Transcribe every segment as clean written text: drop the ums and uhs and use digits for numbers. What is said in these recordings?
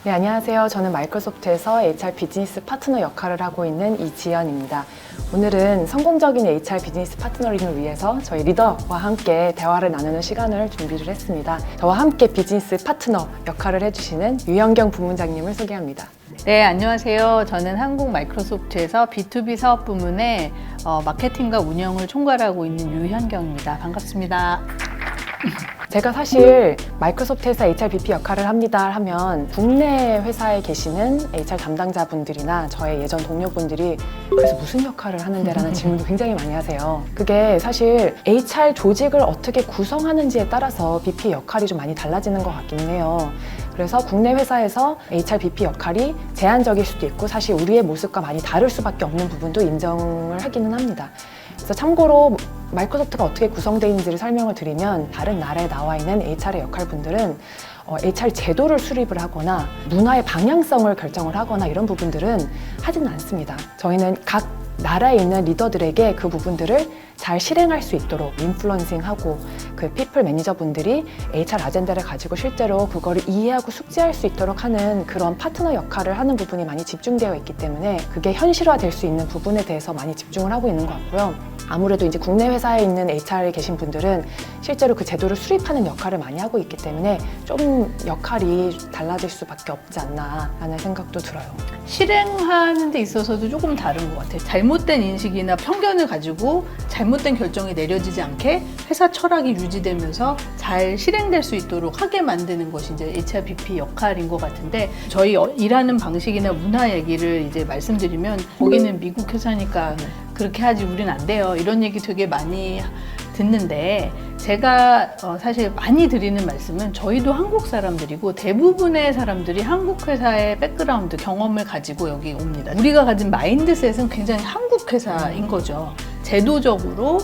네, 안녕하세요. 저는 마이크로소프트에서 HR 비즈니스 파트너 역할을 하고 있는 이지연입니다. 오늘은 성공적인 HR 비즈니스 파트너링을 위해서 저희 리더와 함께 대화를 나누는 시간을 준비를 했습니다. 저와 함께 비즈니스 파트너 역할을 해주시는 유현경 부문장님을 소개합니다. 네, 안녕하세요. 저는 한국 마이크로소프트에서 B2B 사업 부문의 마케팅과 운영을 총괄하고 있는 유현경입니다. 반갑습니다. 제가 사실 마이크로소프트에서 HR BP 역할을 합니다 하면 국내 회사에 계시는 HR 담당자분들이나 저의 예전 동료분들이 그래서 무슨 역할을 하는데 라는 질문도 굉장히 많이 하세요. 그게 사실 HR 조직을 어떻게 구성하는지에 따라서 BP 역할이 좀 많이 달라지는 것 같긴 해요. 그래서 국내 회사에서 HR BP 역할이 제한적일 수도 있고 사실 우리의 모습과 많이 다를 수밖에 없는 부분도 인정을 하기는 합니다. 그래서 참고로 마이크로소프트가 어떻게 구성되어 있는지를 설명을 드리면 다른 나라에 나와 있는 HR의 역할분들은 HR 제도를 수립을 하거나 문화의 방향성을 결정을 하거나 이런 부분들은 하지는 않습니다. 저희는 각 나라에 있는 리더들에게 그 부분들을 잘 실행할 수 있도록 인플루언싱하고 그 피플 매니저분들이 HR 아젠다를 가지고 실제로 그거를 이해하고 숙지할 수 있도록 하는 그런 파트너 역할을 하는 부분이 많이 집중되어 있기 때문에 그게 현실화될 수 있는 부분에 대해서 많이 집중을 하고 있는 것 같고요. 아무래도 이제 국내 회사에 있는 HR에 계신 분들은 실제로 그 제도를 수립하는 역할을 많이 하고 있기 때문에 좀 역할이 달라질 수밖에 없지 않나 라는 생각도 들어요. 실행하는 데 있어서도 조금 다른 것 같아요. 잘못된 인식이나 편견을 가지고 잘못된 결정이 내려지지 않게 회사 철학이 유지되면서 잘 실행될 수 있도록 하게 만드는 것이 이제 HR BP 역할인 것 같은데 저희 일하는 방식이나 문화 얘기를 이제 말씀드리면 거기는 미국 회사니까 그렇게 하지 우린 안 돼요. 이런 얘기 되게 많이 듣는데 제가 사실 많이 드리는 말씀은 저희도 한국 사람들이고 대부분의 사람들이 한국 회사의 백그라운드 경험을 가지고 여기 옵니다. 우리가 가진 마인드셋은 굉장히 한국 회사인 거죠. 제도적으로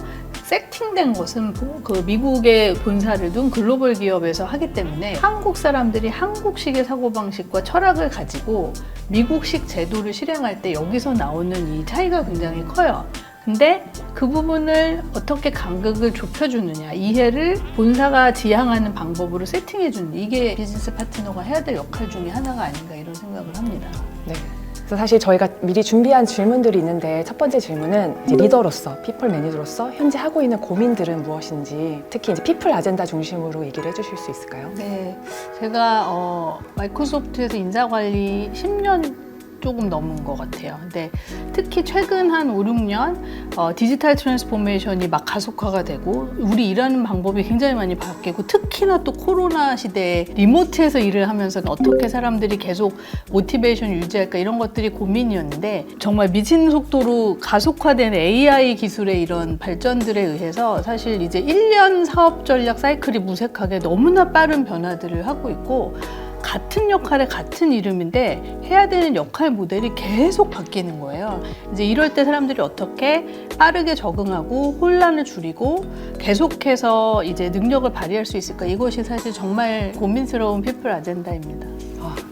세팅된 것은 그 미국의 본사를 둔 글로벌 기업에서 하기 때문에 한국 사람들이 한국식의 사고방식과 철학을 가지고 미국식 제도를 실행할 때 여기서 나오는 이 차이가 굉장히 커요. 근데 그 부분을 어떻게 간극을 좁혀주느냐, 이해를 본사가 지향하는 방법으로 세팅해주는 이게 비즈니스 파트너가 해야 될 역할 중에 하나가 아닌가 이런 생각을 합니다. 네. 그래서 사실 저희가 미리 준비한 질문들이 있는데 첫 번째 질문은 이제 리더로서, 피플 매니저로서 현재 하고 있는 고민들은 무엇인지 특히 이제 피플 아젠다 중심으로 얘기를 해주실 수 있을까요? 네, 제가 마이크로소프트에서 인사관리 10년 조금 넘은 것 같아요. 근데 특히 최근 한 5, 6년 디지털 트랜스포메이션이 막 가속화가 되고 우리 일하는 방법이 굉장히 많이 바뀌고 특히나 또 코로나 시대에 리모트에서 일을 하면서 어떻게 사람들이 계속 모티베이션 유지할까 이런 것들이 고민이었는데 정말 미친 속도로 가속화된 AI 기술의 이런 발전들에 의해서 사실 이제 1년 사업 전략 사이클이 무색하게 너무나 빠른 변화들을 하고 있고 같은 역할에 같은 이름인데 해야 되는 역할 모델이 계속 바뀌는 거예요. 이제 이럴 때 사람들이 어떻게 빠르게 적응하고 혼란을 줄이고 계속해서 이제 능력을 발휘할 수 있을까? 이것이 사실 정말 고민스러운 피플 아젠다입니다.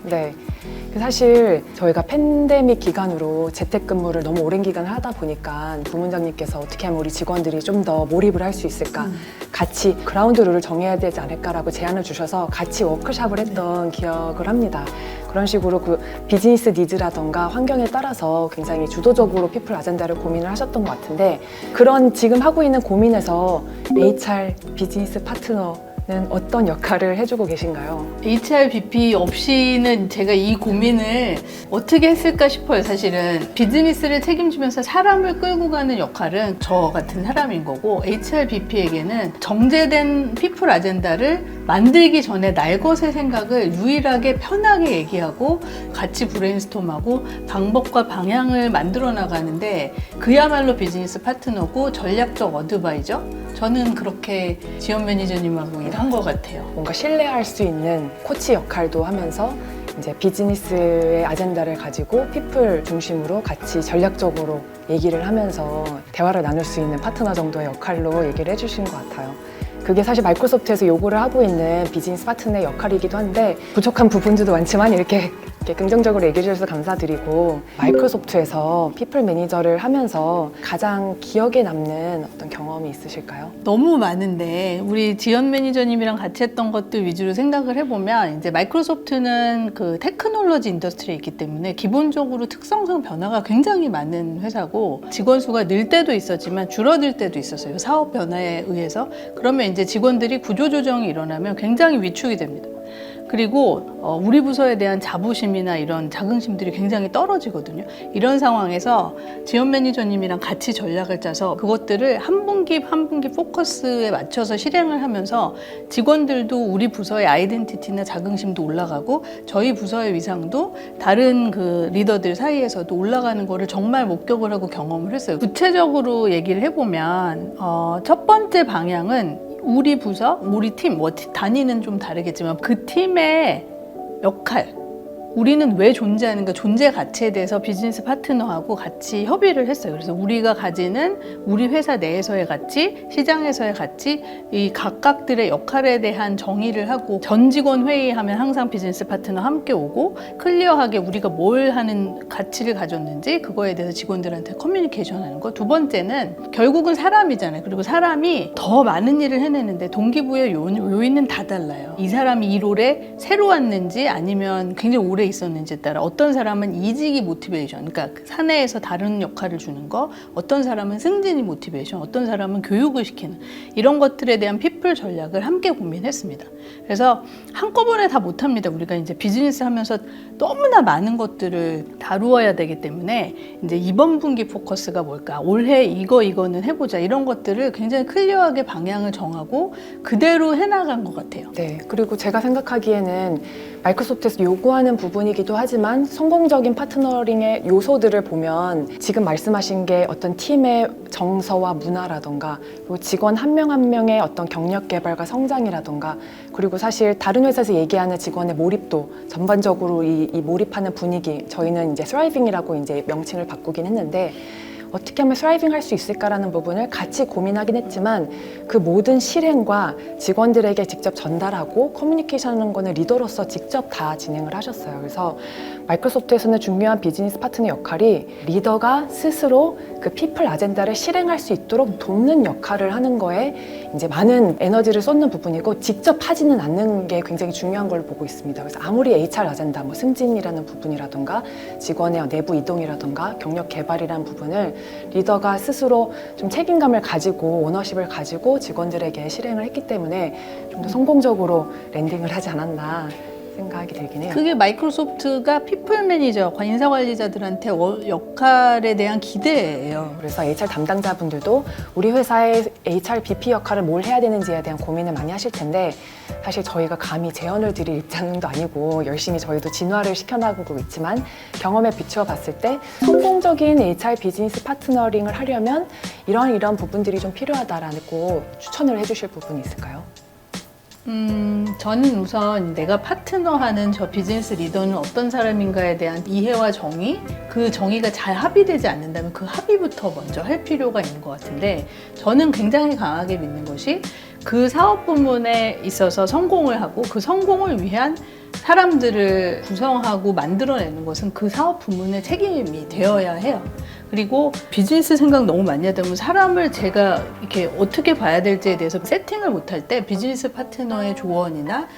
네. 사실 저희가 팬데믹 기간으로 재택근무를 너무 오랜 기간 하다 보니까 부문장님께서 어떻게 하면 우리 직원들이 좀 더 몰입을 할 수 있을까 같이 그라운드 룰을 정해야 되지 않을까라고 제안을 주셔서 같이 워크숍을 했던 기억을 합니다. 그런 식으로 그 비즈니스 니즈라던가 환경에 따라서 굉장히 주도적으로 피플 아젠다를 고민을 하셨던 것 같은데 그런 지금 하고 있는 고민에서 HR 비즈니스 파트너 는 어떤 역할을 해주고 계신가요? HR BP 없이는 제가 이 고민을 어떻게 했을까 싶어요. 사실은 비즈니스를 책임지면서 사람을 끌고 가는 역할은 저 같은 사람인 거고 HR BP에게는 정제된 피플 아젠다를 만들기 전에 날 것의 생각을 유일하게 편하게 얘기하고 같이 브레인스톰하고 방법과 방향을 만들어 나가는데 그야말로 비즈니스 파트너고 전략적 어드바이저? 저는 그렇게 지원 매니저님하고 일한 것 같아요. 뭔가 신뢰할 수 있는 코치 역할도 하면서 이제 비즈니스의 아젠다를 가지고 피플 중심으로 같이 전략적으로 얘기를 하면서 대화를 나눌 수 있는 파트너 정도의 역할로 얘기를 해주신 것 같아요. 그게 사실 마이크로소프트에서 요구를 하고 있는 비즈니스 파트너의 역할이기도 한데 부족한 부분들도 많지만 이렇게 이렇게 긍정적으로 얘기해 주셔서 감사드리고, 마이크로소프트에서 피플 매니저를 하면서 가장 기억에 남는 어떤 경험이 있으실까요? 너무 많은데 우리 지연 매니저님이랑 같이 했던 것들 위주로 생각을 해보면 이제 마이크로소프트는 그 테크놀로지 인더스트리에 있기 때문에 기본적으로 특성상 변화가 굉장히 많은 회사고 직원 수가 늘 때도 있었지만 줄어들 때도 있었어요. 사업 변화에 의해서. 그러면 이제 직원들이 구조조정이 일어나면 굉장히 위축이 됩니다. 그리고 우리 부서에 대한 자부심이나 이런 자긍심들이 굉장히 떨어지거든요. 이런 상황에서 지연 매니저님이랑 같이 전략을 짜서 그것들을 한 분기 한 분기 포커스에 맞춰서 실행을 하면서 직원들도 우리 부서의 아이덴티티나 자긍심도 올라가고 저희 부서의 위상도 다른 그 리더들 사이에서도 올라가는 거를 정말 목격을 하고 경험을 했어요. 구체적으로 얘기를 해보면 첫 번째 방향은 우리 부서, 우리 팀, 단위는 좀 다르겠지만 그 팀의 역할, 우리는 왜 존재하는가, 존재 가치에 대해서 비즈니스 파트너하고 같이 협의를 했어요. 그래서 우리가 가지는 우리 회사 내에서의 가치, 시장에서의 가치, 이 각각들의 역할에 대한 정의를 하고 전 직원 회의하면 항상 비즈니스 파트너 함께 오고 클리어하게 우리가 뭘 하는 가치를 가졌는지 그거에 대해서 직원들한테 커뮤니케이션 하는 거. 두 번째는 결국은 사람이잖아요. 그리고 사람이 더 많은 일을 해내는데 동기부여 요인은 다 달라요. 이 사람이 이 롤에 새로 왔는지 아니면 굉장히 오래 있었는지에 따라 어떤 사람은 이직이 모티베이션, 그러니까 사내에서 다른 역할을 주는 거, 어떤 사람은 승진이 모티베이션, 어떤 사람은 교육을 시키는 이런 것들에 대한 피플 전략을 함께 고민했습니다. 그래서 한꺼번에 다 못합니다. 우리가 이제 비즈니스 하면서 너무나 많은 것들을 다루어야 되기 때문에 이제 이번 분기 포커스가 뭘까, 올해 이거는 해보자, 이런 것들을 굉장히 클리어하게 방향을 정하고 그대로 해나간 것 같아요. 네, 그리고 제가 생각하기에는 마이크로소프트에서 요구하는 부분이기도 하지만 성공적인 파트너링의 요소들을 보면 지금 말씀하신 게 어떤 팀의 정서와 문화라던가 그리고 직원 한 명 한 명의 어떤 경력 개발과 성장이라던가 그리고 사실 다른 회사에서 얘기하는 직원의 몰입도 전반적으로 이 몰입하는 분위기, 저희는 이제 스라이빙이라고 이제 명칭을 바꾸긴 했는데 어떻게 하면 스라이빙 할 수 있을까라는 부분을 같이 고민하긴 했지만 그 모든 실행과 직원들에게 직접 전달하고 커뮤니케이션하는 거는 리더로서 직접 다 진행을 하셨어요. 그래서 마이크로소프트에서는 중요한 비즈니스 파트너 역할이 리더가 스스로 그 피플 아젠다를 실행할 수 있도록 돕는 역할을 하는 거에 이제 많은 에너지를 쏟는 부분이고 직접 하지는 않는 게 굉장히 중요한 걸로 보고 있습니다. 그래서 아무리 HR 아젠다, 뭐 승진이라는 부분이라던가 직원의 내부 이동이라던가 경력 개발이라는 부분을 리더가 스스로 좀 책임감을 가지고 오너십을 가지고 직원들에게 실행을 했기 때문에 좀 더 성공적으로 랜딩을 하지 않았나 생각이 들긴 해요. 그게 마이크로소프트가 피플 매니저, 인사관리자들한테 역할에 대한 기대예요. 그래서 HR 담당자분들도 우리 회사의 HR BP 역할을 뭘 해야 되는지에 대한 고민을 많이 하실 텐데 사실 저희가 감히 제언을 드릴 입장도 아니고 열심히 저희도 진화를 시켜나가고 있지만 경험에 비추어 봤을 때 성공적인 HR 비즈니스 파트너링을 하려면 이런 부분들이 좀 필요하다라고 추천을 해주실 부분이 있을까요? 저는 우선 내가 파트너하는 저 비즈니스 리더는 어떤 사람인가에 대한 이해와 정의, 그 정의가 잘 합의되지 않는다면 그 합의부터 먼저 할 필요가 있는 것 같은데 저는 굉장히 강하게 믿는 것이 그 사업 부문에 있어서 성공을 하고 그 성공을 위한 사람들을 구성하고 만들어내는 것은 그 사업 부문의 책임이 되어야 해요. 그리고 비즈니스 생각 너무 많이 하다 보면 사람을 제가 이렇게 어떻게 봐야 될지에 대해서 세팅을 못할 때 비즈니스 파트너의 조언이나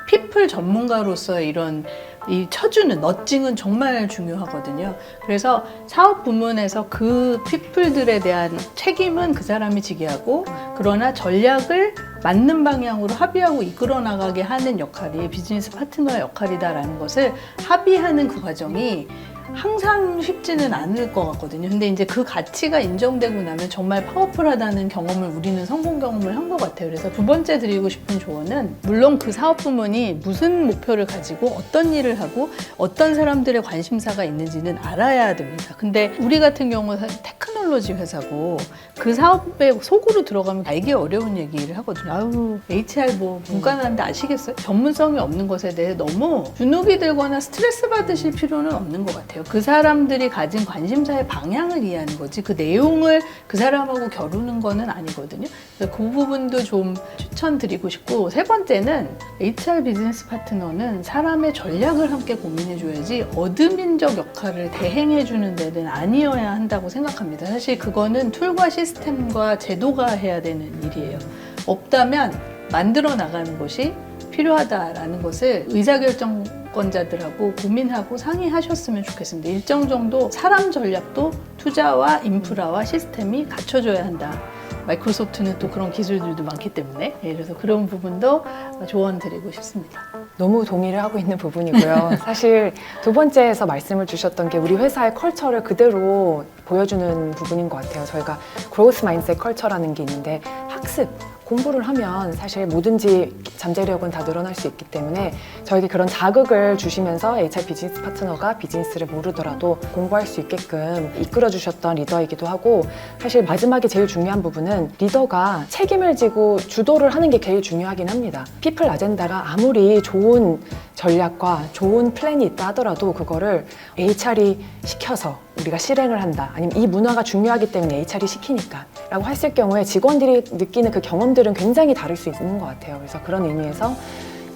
피플 전문가로서의 이런 이 쳐주는 너칭은 정말 중요하거든요. 그래서 사업 부문에서 그 피플들에 대한 책임은 그 사람이 지게 하고 그러나 전략을 맞는 방향으로 합의하고 이끌어 나가게 하는 역할이 비즈니스 파트너의 역할이다라는 것을 합의하는 그 과정이 항상 쉽지는 않을 것 같거든요. 근데 이제 그 가치가 인정되고 나면 정말 파워풀하다는 경험을 우리는 성공 경험을 한 것 같아요. 그래서 두 번째 드리고 싶은 조언은 물론 그 사업 부문이 무슨 목표를 가지고 어떤 일을 하고 어떤 사람들의 관심사가 있는지는 알아야 됩니다. 근데 우리 같은 경우는 테크놀로지 회사고 그 사업에 속으로 들어가면 알기 어려운 얘기를 하거든요. 아유, HR 뭐 문과나는데 아시겠어요? 전문성이 없는 것에 대해 너무 주눅이 들거나 스트레스 받으실 필요는 없는 것 같아요. 같아요. 그 사람들이 가진 관심사의 방향을 이해하는 거지 그 내용을 그 사람하고 겨루는 거는 아니거든요. 그래서 그 부분도 좀 추천드리고 싶고, 세 번째는 HR 비즈니스 파트너는 사람의 전략을 함께 고민해줘야지 어드민적 역할을 대행해주는 데는 아니어야 한다고 생각합니다. 사실 그거는 툴과 시스템과 제도가 해야 되는 일이에요. 없다면 만들어 나가는 것이 필요하다라는 것을 의사결정권자들하고 고민하고 상의하셨으면 좋겠습니다. 일정 정도 사람 전략도 투자와 인프라와 시스템이 갖춰져야 한다. 마이크로소프트는 또 그런 기술들도 많기 때문에, 그래서 그런 부분도 조언 드리고 싶습니다. 너무 동의를 하고 있는 부분이고요. 사실 두 번째에서 말씀을 주셨던 게 우리 회사의 컬처를 그대로 보여주는 부분인 것 같아요. 저희가 그로스 마인드셋 컬처라는 게 있는데, 학습, 공부를 하면 사실 뭐든지 잠재력은 다 늘어날 수 있기 때문에 저에게 그런 자극을 주시면서 HR 비즈니스 파트너가 비즈니스를 모르더라도 공부할 수 있게끔 이끌어 주셨던 리더이기도 하고, 사실 마지막에 제일 중요한 부분은 리더가 책임을 지고 주도를 하는 게 제일 중요하긴 합니다. 피플 아젠다가 아무리 좋은 전략과 좋은 플랜이 있다 하더라도 그거를 HR이 시켜서 우리가 실행을 한다, 아니면 이 문화가 중요하기 때문에 HR이 시키니까 라고 했을 경우에 직원들이 느끼는 그 경험들은 굉장히 다를 수 있는 것 같아요. 그래서 그런 의미에서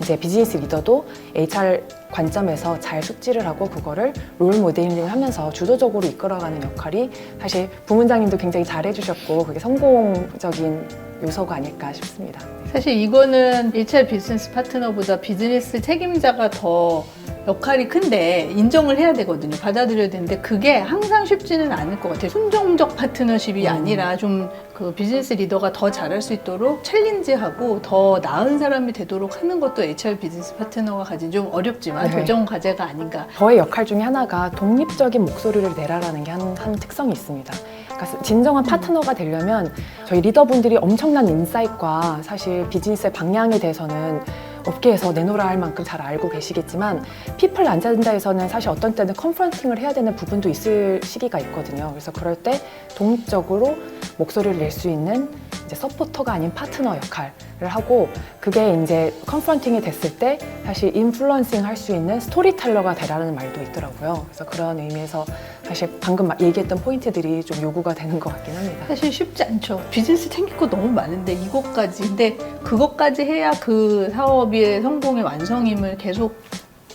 이제 비즈니스 리더도 HR 관점에서 잘 숙지를 하고 그거를 롤 모델링을 하면서 주도적으로 이끌어가는 역할이, 사실 부문장님도 굉장히 잘 해주셨고 그게 성공적인 요소가 아닐까 싶습니다. 사실 이거는 HR 비즈니스 파트너보다 비즈니스 책임자가 더 역할이 큰데 인정을 해야 되거든요. 받아들여야 되는데 그게 항상 쉽지는 않을 것 같아요. 순종적 파트너십이 아니라 좀 그 비즈니스 리더가 더 잘할 수 있도록 챌린지하고 더 나은 사람이 되도록 하는 것도 HR 비즈니스 파트너가 가진 좀 어렵지만 네. 도전 과제가 아닌가. 저의 역할 중에 하나가 독립적인 목소리를 내라라는 게 한 특성이 있습니다. 그러니까 진정한 파트너가 되려면 저희 리더분들이 엄청난 인사이트과 사실 비즈니스의 방향에 대해서는 업계에서 내놓으라 할 만큼 잘 알고 계시겠지만, 피플 아젠다에서는 사실 어떤 때는 컨퍼런팅을 해야 되는 부분도 있을 시기가 있거든요. 그래서 그럴 때 독립적으로 목소리를 낼 수 있는 이제 서포터가 아닌 파트너 역할을 하고, 그게 이제 컨퍼런팅이 됐을 때 사실 인플루언싱 할 수 있는 스토리텔러가 되라는 말도 있더라고요. 그래서 그런 의미에서 사실 방금 얘기했던 포인트들이 좀 요구가 되는 것 같긴 합니다. 사실 쉽지 않죠. 비즈니스 챙길 거 너무 많은데 이것까지. 근데 그것까지 해야 그 사업의 성공의 완성임을 계속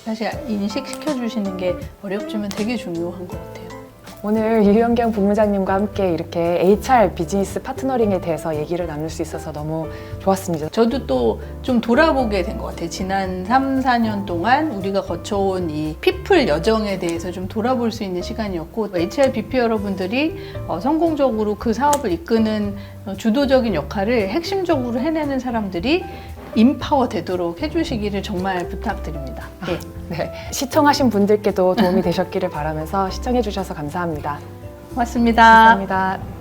사실 인식시켜 주시는 게 어렵지만 되게 중요한 것 같아요. 오늘 유현경 부문장님과 함께 이렇게 HR 비즈니스 파트너링에 대해서 얘기를 나눌 수 있어서 너무 좋았습니다. 저도 또 좀 돌아보게 된 것 같아요. 지난 3, 4년 동안 우리가 거쳐온 이 피플 여정에 대해서 좀 돌아볼 수 있는 시간이었고, HR BP 여러분들이 성공적으로 그 사업을 이끄는 주도적인 역할을 핵심적으로 해내는 사람들이 인파워 되도록 해주시기를 정말 부탁드립니다. 네. 네, 시청하신 분들께도 도움이 되셨기를 바라면서 시청해 주셔서 감사합니다. 고맙습니다. 감사합니다.